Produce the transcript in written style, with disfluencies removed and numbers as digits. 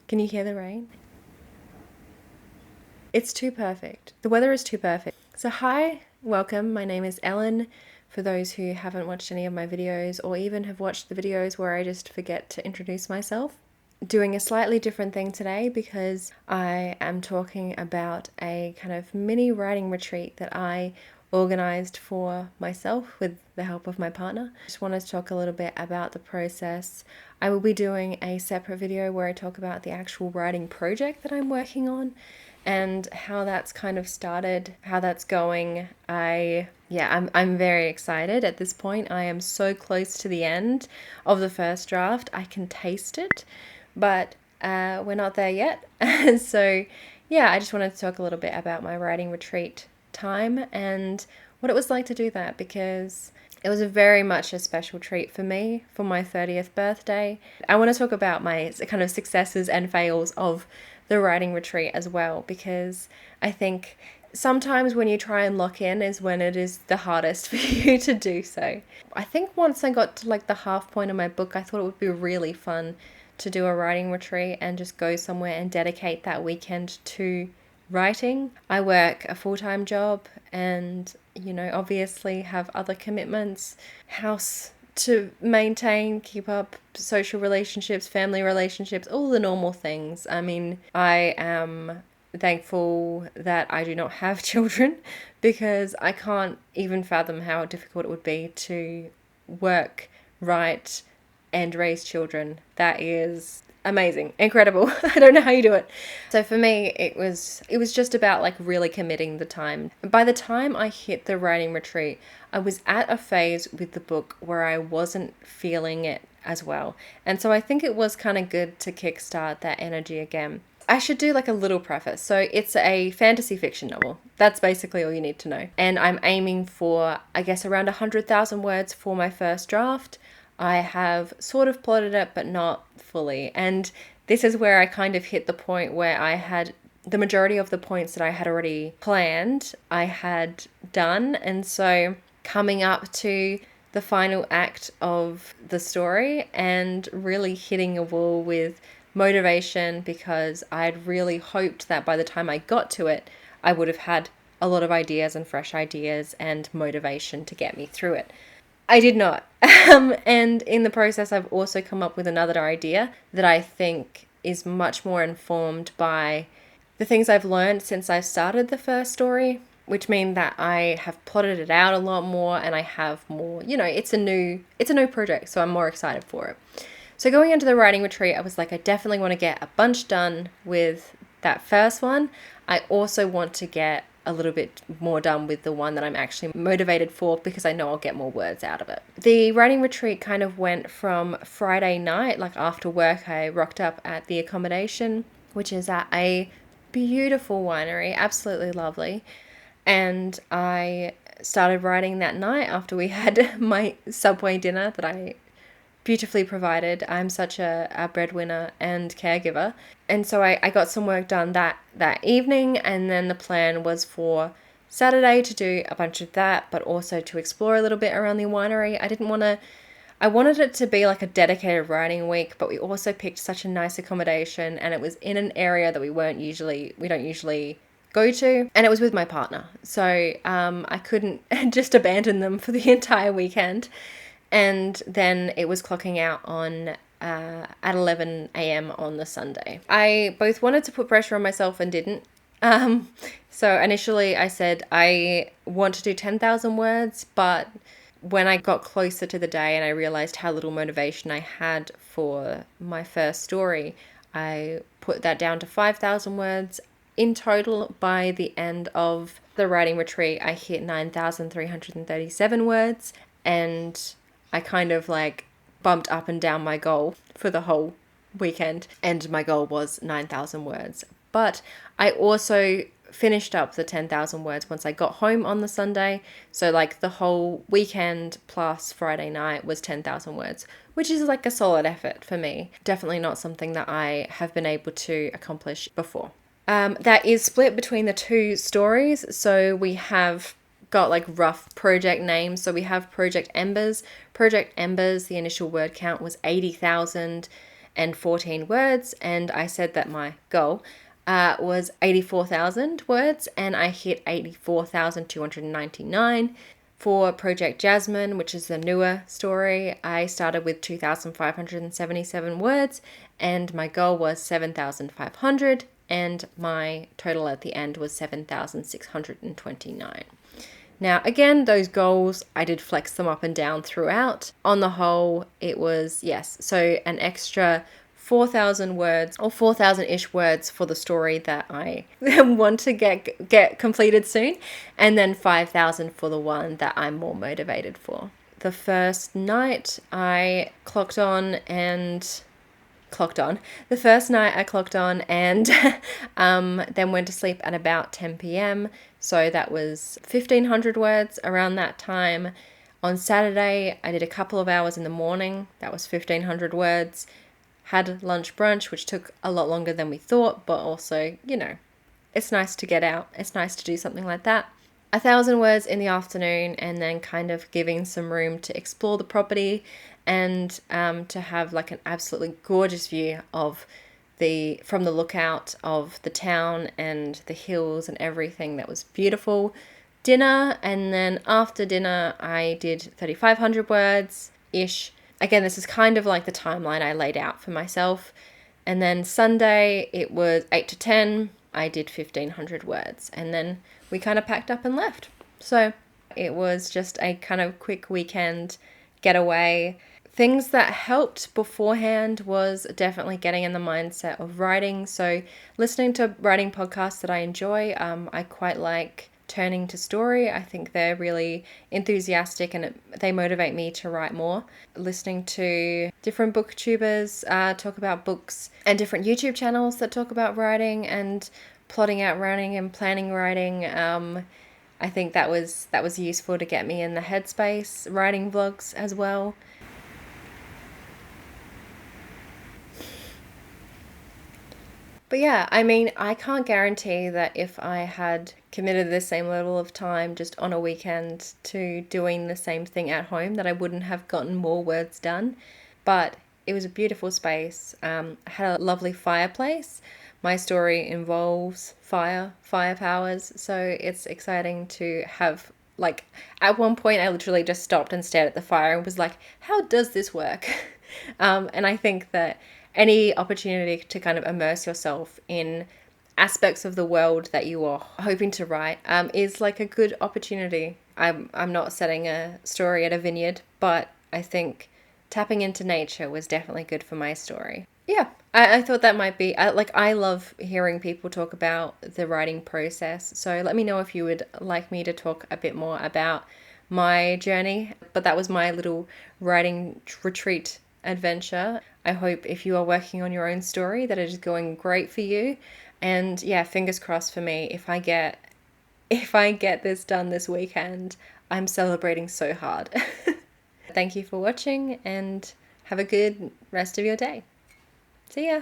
Can you hear the rain? It's too perfect. The weather is too perfect. So hi, welcome. My name is Ellen. For those who haven't watched any of my videos or even have watched the videos where I just forget to introduce myself, doing a slightly different thing today because I am talking about a kind of mini writing retreat that I organized for myself with the help of my partner. I just wanted to talk a little bit about the process. I will be doing a separate video where I talk about the actual writing project that I'm working on and how that's kind of started, how that's going. I'm very excited at this point. I am so close to the end of the first draft. I can taste it, but we're not there yet. So yeah, I just wanted to talk a little bit about my writing retreat time and what it was like to do that, because it was very much a special treat for me for my 30th birthday. I want to talk about my kind of successes and fails of the writing retreat as well, because I think sometimes when you try and lock in is when it is the hardest for you to do so. I think once I got to like the half point of my book, I thought it would be really fun to do a writing retreat and just go somewhere and dedicate that weekend to writing. I work a full-time job and, obviously have other commitments, house to maintain, keep up, social relationships, family relationships, all the normal things. I mean, I am thankful that I do not have children, because I can't even fathom how difficult it would be to work, write, and raise children. That is amazing, incredible. I don't know how you do it. So for me, it was just about like really committing the time. By the time I hit the writing retreat, I was at a phase with the book where I wasn't feeling it as well. And so I think it was kind of good to kickstart that energy again. I should do like a little preface. So it's a fantasy fiction novel. That's basically all you need to know. And I'm aiming for, I guess, around 100,000 words for my first draft. I have sort of plotted it, but not fully. And this is where I kind of hit the point where I had the majority of the points that I had already planned, I had done. And so coming up to the final act of the story and really hitting a wall with motivation, because I'd really hoped that by the time I got to it, I would have had a lot of ideas and fresh ideas and motivation to get me through it. I did not. And in the process, I've also come up with another idea that I think is much more informed by the things I've learned since I started the first story, which mean that I have plotted it out a lot more and I have more, it's a new project, so I'm more excited for it. So going into the writing retreat, I was like, I definitely want to get a bunch done with that first one. I also want to get a little bit more done with the one that I'm actually motivated for, because I know I'll get more words out of it. The writing retreat kind of went from Friday night, like after work, I rocked up at the accommodation, which is at a beautiful winery, absolutely lovely. And I started writing that night after we had my Subway dinner that I beautifully provided. I'm such a breadwinner and caregiver. And so I got some work done that evening, and then the plan was for Saturday to do a bunch of that, but also to explore a little bit around the winery. I wanted it to be like a dedicated writing week, but we also picked such a nice accommodation, and it was in an area that we don't usually go to, and it was with my partner. So I couldn't just abandon them for the entire weekend. And then it was clocking out on at 11 a.m. on the Sunday. I both wanted to put pressure on myself and didn't. So initially I said I want to do 10,000 words, but when I got closer to the day and I realized how little motivation I had for my first story, I put that down to 5,000 words. In total, by the end of the writing retreat, I hit 9,337 words, and I kind of like bumped up and down my goal for the whole weekend, and my goal was 9,000 words. But I also finished up the 10,000 words once I got home on the Sunday. So like the whole weekend plus Friday night was 10,000 words, which is like a solid effort for me. Definitely not something that I have been able to accomplish before. That is split between the two stories. So we have got like rough project names. So we have Project Embers. Project Embers, the initial word count was 80,000. 14 words, and I said that my goal was 84,000 words, and I hit 84,299. For Project Jasmine, which is the newer story, I started with 2,577 words, and my goal was 7,500, and my total at the end was 7,629. Now, again, those goals, I did flex them up and down throughout. On the whole, it was, yes, so an extra 4,000 words or 4,000-ish words for the story that I want to get completed soon, and then 5,000 for the one that I'm more motivated for. The first night I clocked on and then went to sleep at about 10 p.m. So that was 1,500 words around that time. On Saturday, I did a couple of hours in the morning. That was 1,500 words. Had lunch brunch, which took a lot longer than we thought, but also, it's nice to get out. It's nice to do something like that. 1,000 words in the afternoon, and then kind of giving some room to explore the property and to have like an absolutely gorgeous view of from the lookout of the town and the hills and everything. That was beautiful. Dinner, and then after dinner I did 3,500 words-ish. Again, this is kind of like the timeline I laid out for myself. And then Sunday, it was 8 to 10. I did 1,500 words. And then we kind of packed up and left. So it was just a kind of quick weekend getaway. Things that helped beforehand was definitely getting in the mindset of writing. So listening to writing podcasts that I enjoy, I quite like Turning to Story. I think they're really enthusiastic and they motivate me to write more. Listening to different booktubers talk about books, and different YouTube channels that talk about writing and plotting out writing and planning writing. I think that was useful to get me in the headspace. Writing vlogs as well. But yeah, I mean, I can't guarantee that if I had committed the same level of time just on a weekend to doing the same thing at home, that I wouldn't have gotten more words done. But it was a beautiful space. I had a lovely fireplace. My story involves fire powers, so it's exciting to have, like, at one point I literally just stopped and stared at the fire and was like, how does this work? And I think that any opportunity to kind of immerse yourself in aspects of the world that you are hoping to write is like a good opportunity. I'm not setting a story at a vineyard, but I think tapping into nature was definitely good for my story. Yeah, I thought that might be, I love hearing people talk about the writing process. So let me know if you would like me to talk a bit more about my journey. But that was my little writing retreat adventure. I hope if you are working on your own story that it is going great for you. And yeah, fingers crossed for me. If I get this done this weekend, I'm celebrating so hard. Thank you for watching and have a good rest of your day. See ya.